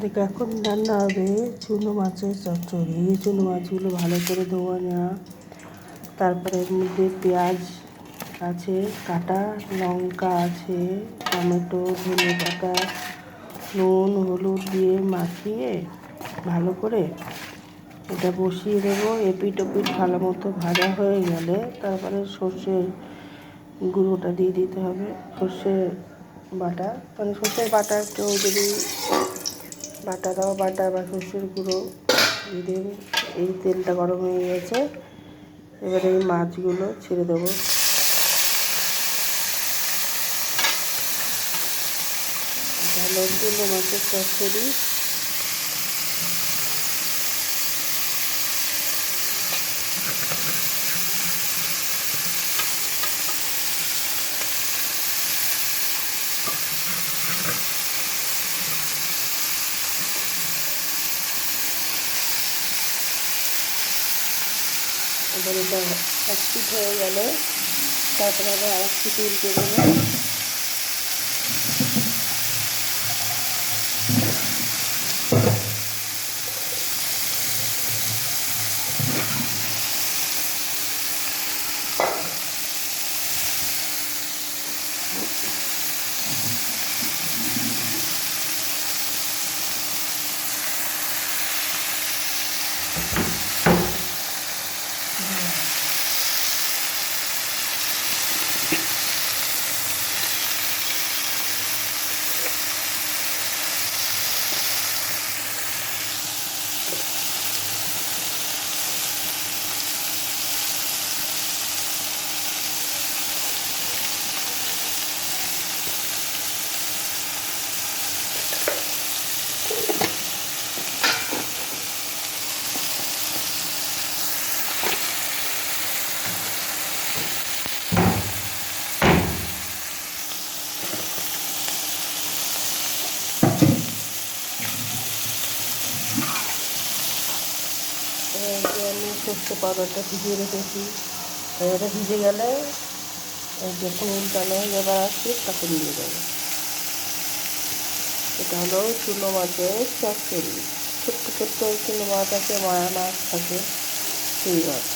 দেখ, এখন রান্না হবে চুনো মাছের চচ্চড়ি। চুনো মাছগুলো ভালো করে ধোয়া নেওয়া, তারপরে এর মধ্যে পেঁয়াজ আছে কাটা, লঙ্কা আছে, টমেটো, ধনে পাতা, নুন হলুদ দিয়ে মাখিয়ে ভালো করে এটা বসিয়ে দেবো। এপিট ওপিট ভালো মতো ভাজা হয়ে গেলে তারপরে সর্ষের গুঁড়োটা দিয়ে দিতে হবে। সর্ষের বাটা, মানে সর্ষের বাটা একটু যদি বাটা দেওয়া বাটা বা সর্ষের গুঁড়ো দিয়ে দেবে। এই তেলটা গরম হয়ে গেছে, এবারে এই মাছগুলো ছেড়ে দেবো। চুনো মাছের চচ্চড়ি। এবার এটা এক পিঠ হয়ে গেলে তারপরে আবার আরেক পিঠ উল্টে দেবো। আমি সর্ষে পাউডারটা ভিজিয়ে রেখেছি, এটা ভিজে গেলে যখন উল্টানো এবার আসছে তখন দিয়ে দেবো। এটা হলো চুনো মাছের চচ্চড়ি। ছোট্ট ছোট্ট চুনো মাছ আছে, মায়া মাছ থাকে, সেই মাছ।